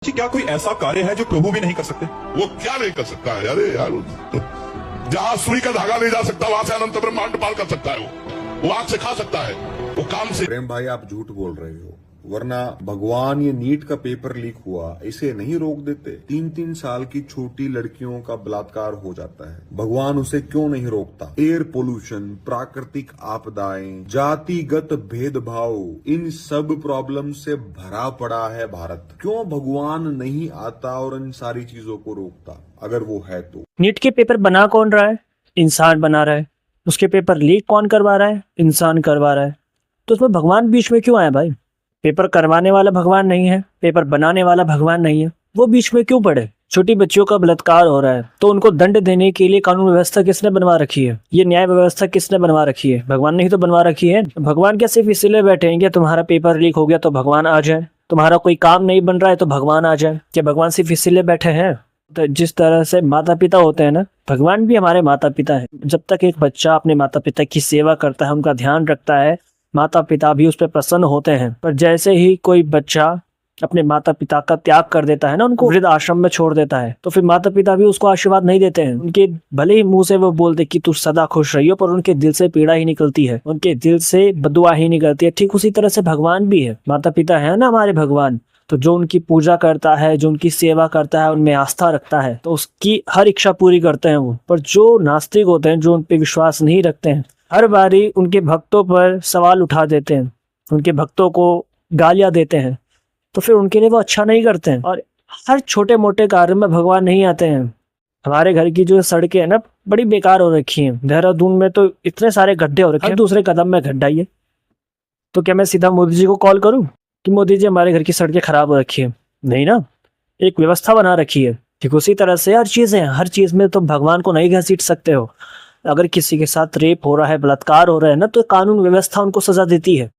कि क्या कोई ऐसा कार्य है जो प्रभु भी नहीं कर सकते? वो क्या नहीं कर सकता है? अरे यार, जहां सुई का धागा नहीं जा सकता वहां से अनंत ब्रह्मांड पार कर सकता है। वो आग से खा सकता है, वो काम से। प्रेम भाई, आप झूठ बोल रहे हो, वरना भगवान ये नीट का पेपर लीक हुआ इसे नहीं रोक देते। 3-3 साल की छोटी लड़कियों का बलात्कार हो जाता है, भगवान उसे क्यों नहीं रोकता? एयर पोल्यूशन, प्राकृतिक आपदाएं, जातिगत भेदभाव, इन सब प्रॉब्लम से भरा पड़ा है भारत। क्यों भगवान नहीं आता और इन सारी चीजों को रोकता? अगर वो है तो नीट के पेपर बना कौन रहा है? इंसान बना रहा है। उसके पेपर लीक कौन करवा रहा है? इंसान करवा रहा है। तो उसमें भगवान बीच में क्यों आया भाई? पेपर करवाने वाला भगवान नहीं है, पेपर बनाने वाला भगवान नहीं है, वो बीच में क्यों पड़े? छोटी बच्चियों का बलात्कार हो रहा है तो उनको दंड देने के लिए कानून व्यवस्था किसने बनवा रखी है? ये न्याय व्यवस्था किसने बनवा रखी है? भगवान ने ही तो बनवा रखी है। भगवान क्या सिर्फ इसलिए बैठेंगे तुम्हारा पेपर लीक हो गया तो भगवान आ जाए, तुम्हारा कोई काम नहीं बन रहा है तो भगवान आ जाए? क्या भगवान सिर्फ इसलिए बैठे हैं? तो जिस तरह से माता पिता होते हैं ना, भगवान भी हमारे माता पिता है। जब तक एक बच्चा अपने माता पिता की सेवा करता है, उनका ध्यान रखता है, माता पिता भी उस पर प्रसन्न होते हैं। पर जैसे ही कोई बच्चा अपने माता पिता का त्याग कर देता है ना, उनको वृद्ध आश्रम में छोड़ देता है, तो फिर माता पिता भी उसको आशीर्वाद नहीं देते हैं। उनके भले ही मुंह से वो बोलते कि तू सदा खुश रहियो, पर उनके दिल से पीड़ा ही निकलती है, उनके दिल से बदुआ ही निकलती है। ठीक उसी तरह से भगवान भी है, माता पिता है ना हमारे भगवान, तो जो उनकी पूजा करता है, जो उनकी सेवा करता है, उनमें आस्था रखता है, तो उसकी हर इच्छा पूरी करते हैं वो। पर जो नास्तिक होते हैं, जो उन पे विश्वास नहीं रखते हैं, हर बारी उनके भक्तों पर सवाल उठा देते हैं, उनके भक्तों को गालियां देते हैं, तो फिर उनके लिए वो अच्छा नहीं करते हैं। और हर छोटे मोटे कार्य में भगवान नहीं आते हैं। हमारे घर की जो सड़कें हैं ना, बड़ी बेकार हो रखी हैं। देहरादून में तो इतने सारे गड्ढे हो रखे हैं, दूसरे कदम में गड्ढा ही है। तो क्या मैं सीधा मोदी जी को कॉल करूं कि मोदी जी हमारे घर की सड़कें खराब हो रखी है? नहीं ना, एक व्यवस्था बना रखी है। ठीक उसी तरह से हर चीज में तो भगवान को नहीं घसीट सकते हो। अगर किसी के साथ रेप हो रहा है, बलात्कार हो रहा है ना, तो कानून व्यवस्था उनको सजा देती है।